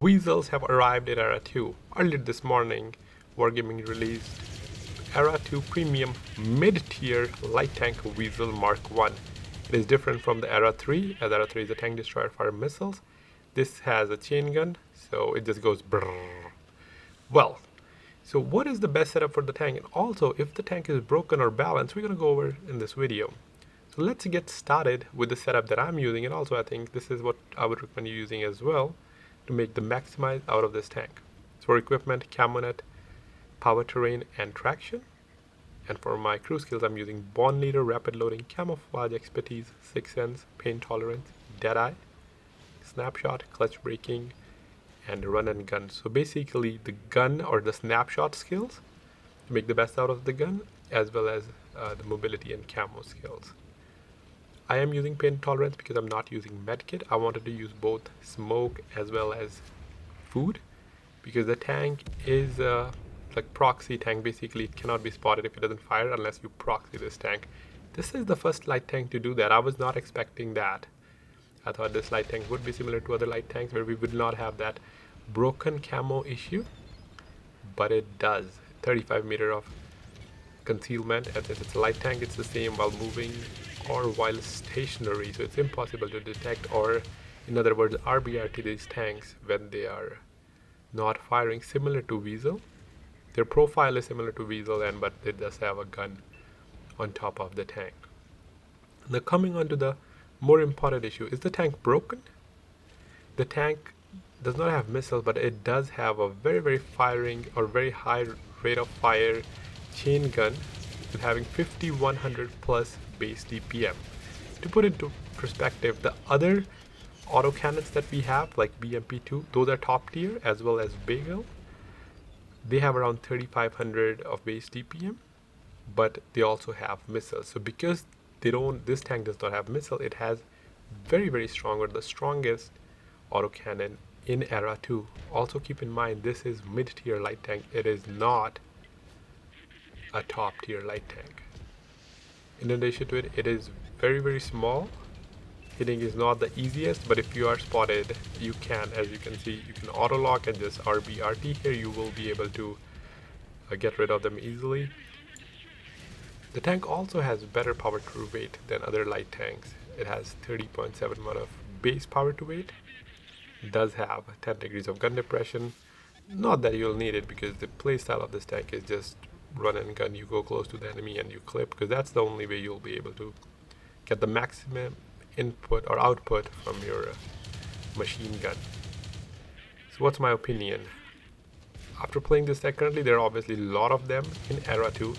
Wiesels have arrived at Era 2. Earlier this morning, Wargaming released Era 2 Premium Mid-Tier Light Tank Wiesel Mark 1. It is different from the Era 3, as Era 3 is a tank destroyer fire missiles. This has a chain gun, so it just goes brrrr. Well, so what is the best setup for the tank? And also, if the tank is broken or balanced, we're going to go over in this video. So let's get started with the setup that I'm using, and also I think this is what I would recommend you using as well to make the maximize out of this tank. So for equipment, Camouflage, power terrain, and traction. And for my crew skills, I'm using Bond Leader, Rapid Loading, Camouflage Expertise, Sixth Sense, Pain Tolerance, Deadeye, Snapshot, Clutch Braking, and Run and Gun. So basically the gun or the snapshot skills to make the best out of the gun, as well as the mobility and camo skills. I am using pain tolerance because I'm not using medkit. I wanted to use both smoke as well as food because the tank is like proxy tank. Basically it cannot be spotted if it doesn't fire unless you proxy this tank. This is the first light tank to do that. I was not expecting that. I thought this light tank would be similar to other light tanks where we would not have that broken camo issue, but it does. 35 meter of concealment, and since it's a light tank, it's the same while moving or while stationary, so it's impossible to detect, or in other words, RBRT these tanks when they are not firing, similar to Wiesel. Their profile is similar to Wiesel, but they just have a gun on top of the tank. Now coming on to the more important issue, is the tank broken? The tank does not have missiles, but it does have a very firing or very high rate of fire chain gun with having 5100 plus base DPM. To put into perspective, the other autocannons that we have, like BMP2, those are top tier, as well as Bagel. They have around 3500 of base DPM, but they also have missiles. So because this tank does not have missile, it has very strong, or the strongest autocannon in Era 2. Also keep in mind, this is mid-tier light tank. It is not a top tier light tank. In addition to it, it is very small. Hitting is not the easiest, but if you are spotted, you can, as you can see, you can auto lock and just RBRT here. You will be able to get rid of them easily. The tank also has better power to weight than other light tanks. It has 30.7 amount of base power to weight. It does have 10 degrees of gun depression. Not that you'll need it, because the playstyle of this tank is just run and gun. You go close to the enemy and you clip, because that's the only way you'll be able to get the maximum input or output from your machine gun. So what's my opinion? After playing this deck currently, there are obviously a lot of them in Era 2,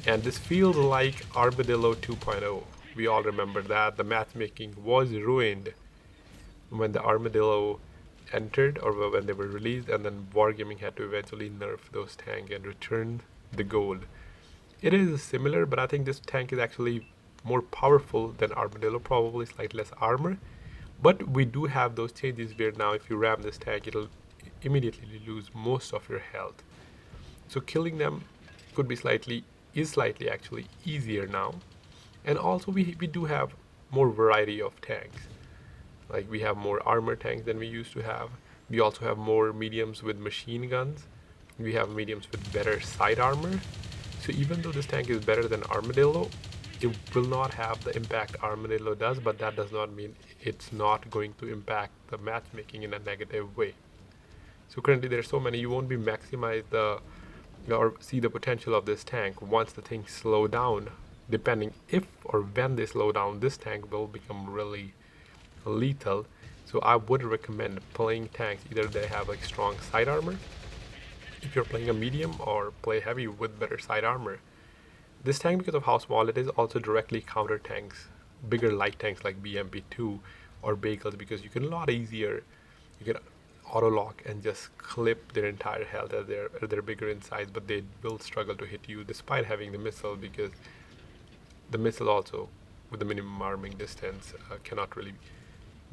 and this feels like Armadillo 2.0. We all remember that the matchmaking was ruined when the Armadillo entered, or when they were released, and then Wargaming had to eventually nerf those tanks and return the gold. It is similar, but I think this tank is actually more powerful than Armadillo, probably slightly less armor, but we do have those changes where now if you ram this tank, it'll immediately lose most of your health. So killing them could be slightly actually easier now. And also we do have more variety of tanks. Like we have more armor tanks than we used to have. We also have more mediums with machine guns. We have mediums with better side armor. So even though this tank is better than Armadillo, it will not have the impact Armadillo does, but that does not mean it's not going to impact the matchmaking in a negative way. So currently there's so many, you won't be maximize or see the potential of this tank once the things slow down. Depending if or when they slow down, this tank will become really lethal. So I would recommend playing tanks, either they have like strong side armor if you're playing a medium, or play heavy with better side armor. This tank, because of how small it is, also directly counter tanks bigger light tanks like BMP2 or Bagels, because you can a lot easier, you can auto lock and just clip their entire health as they're bigger in size, but they will struggle to hit you despite having the missile, because the missile also with the minimum arming distance cannot really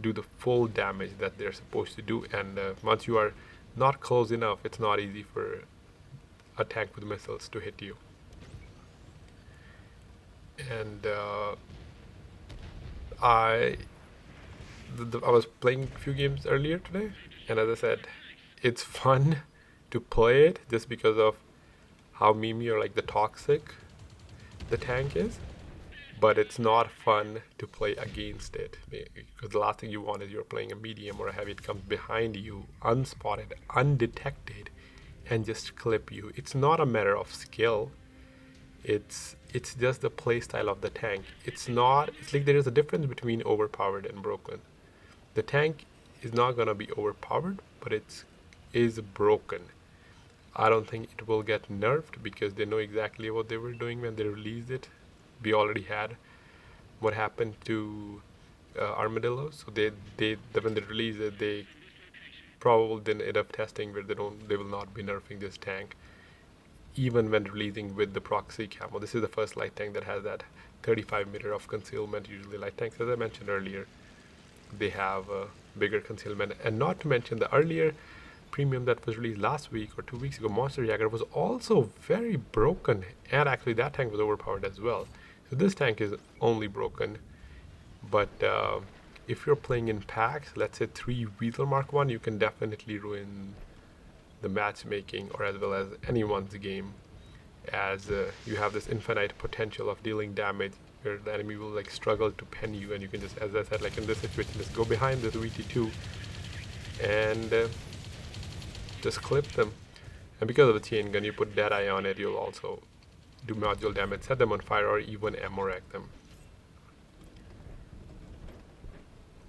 do the full damage that they're supposed to do, and once you are not close enough, it's not easy for a tank with missiles to hit you. And I was playing a few games earlier today, and as I said, it's fun to play it just because of how memey or like the toxic the tank is, but it's not fun to play against it, because the last thing you want is you're playing a medium or a heavy, it comes behind you unspotted, undetected, and just clip you. It's not a matter of skill, it's just the play style of the tank. It's like there is a difference between overpowered and broken. The tank is not going to be overpowered, but it is broken. I don't think it will get nerfed because they know exactly what they were doing when they released it. We already had what happened to Armadillo, so when they released it, they probably did enough testing where they will not be nerfing this tank, even when releasing with the proxy camo. This is the first light tank that has that 35 meter of concealment. Usually light tanks, as I mentioned earlier, they have a bigger concealment, and not to mention the earlier premium that was released last week or 2 weeks ago, Monster Jagger, was also very broken, and actually that tank was overpowered as well. So this tank is only broken, but if you're playing in packs, let's say 3 Wiesel Mark 1, you can definitely ruin the matchmaking or as well as anyone's game, as you have this infinite potential of dealing damage where the enemy will like struggle to pen you, and you can just, as I said, like in this situation, just go behind this VT2 and just clip them. And because of the chain gun, you put Deadeye on it, you'll also do module damage, set them on fire, or even ammo-rack them.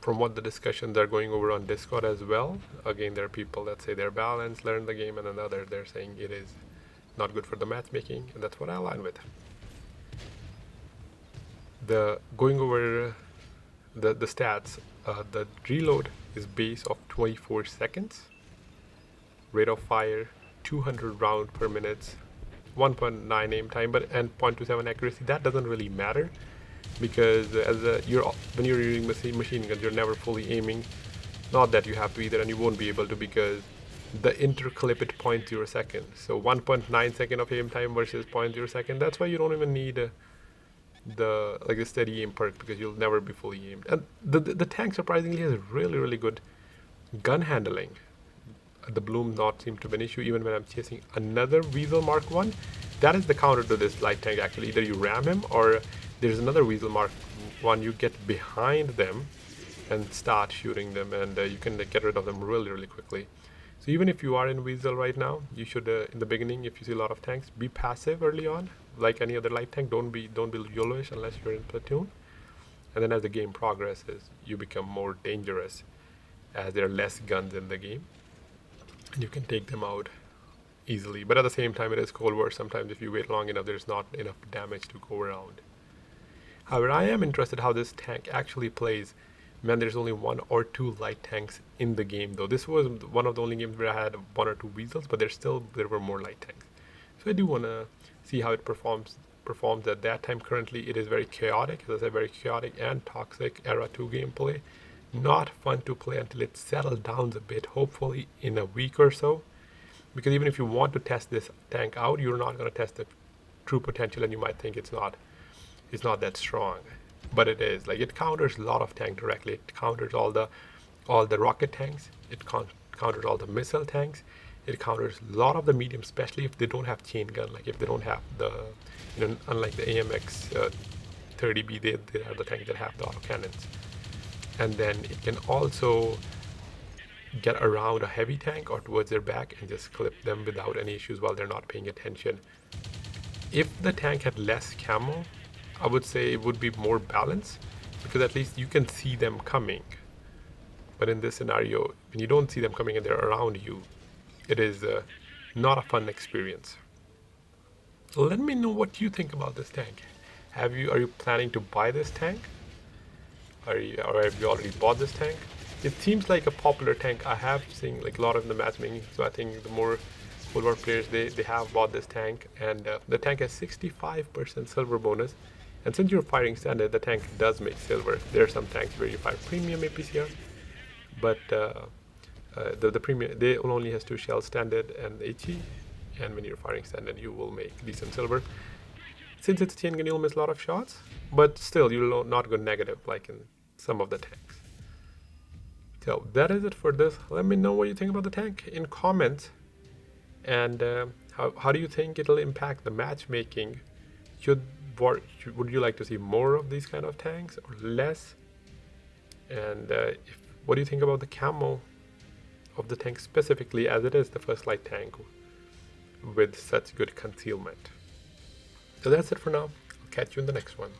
From what the discussions are going over on Discord as well, again, there are people that say they're balanced, learn the game, and another they're saying it is not good for the matchmaking, and that's what I align with. Going over the stats, the reload is base of 24 seconds, rate of fire 200 round per minute, 1.9 aim time, and 0.27 accuracy. That doesn't really matter because when you're using machine guns, you're never fully aiming. Not that you have to either, and you won't be able to because the interclip at 0.0 second. So 1.9 second of aim time versus 0.0 second. That's why you don't even need the steady aim perk, because you'll never be fully aimed. And the tank surprisingly has really good gun handling. The bloom not seem to be an issue even when I'm chasing another Wiesel Mark 1. That is the counter to this light tank actually. Either you ram him or there's another Wiesel Mark 1, you get behind them and start shooting them, and you can get rid of them really quickly. So even if you are in Wiesel right now, you should in the beginning, if you see a lot of tanks, be passive early on like any other light tank. Don't be YOLO-ish unless you're in platoon, and then as the game progresses you become more dangerous as there are less guns in the game and you can take them out easily. But at the same time, it is Cold War. Sometimes if you wait long enough, there's not enough damage to go around. However, I am interested how this tank actually plays when there's only 1 or 2 light tanks in the game, though. This was one of the only games where I had 1 or 2 Wiesels, but there were more light tanks. So I do want to see how it performs at that time. Currently, it is very chaotic, as I said, very chaotic and toxic Era 2 gameplay. Not fun to play until it settles down a bit, hopefully in a week or so. Because even if you want to test this tank out, you're not going to test the true potential, and you might think it's not that strong, but it is. Like, it counters a lot of tanks directly. It counters all the rocket tanks. It counters all the missile tanks. It counters a lot of the medium, especially if they don't have chain gun. Like if they don't have the, unlike the AMX 30B, they are the tanks that have the auto cannons. And then it can also get around a heavy tank or towards their back and just clip them without any issues while they're not paying attention. If the tank had less camo, I would say it would be more balanced, because at least you can see them coming. But in this scenario, when you don't see them coming and they're around you, it is not a fun experience. So let me know what you think about this tank. Are you planning to buy this tank? Or have you already bought this tank? It seems like a popular tank. I have seen like a lot of the matchmaking, so I think the more Cold War players, they have bought this tank, and the tank has 65% silver bonus. And since you're firing standard, the tank does make silver. There are some tanks where you fire premium APCR, but the premium, they only has 2 shells, standard and HE, and when you're firing standard, you will make decent silver. Since it's chain gun, you'll miss a lot of shots, but still, you'll not go negative like in some of the tanks. So that is it for this. Let me know what you think about the tank in comments. And how do you think it'll impact the matchmaking? Would you like to see more of these kind of tanks or less? And what do you think about the camo of the tank specifically, as it is the first light tank with such good concealment? So that's it for now. I'll catch you in the next one.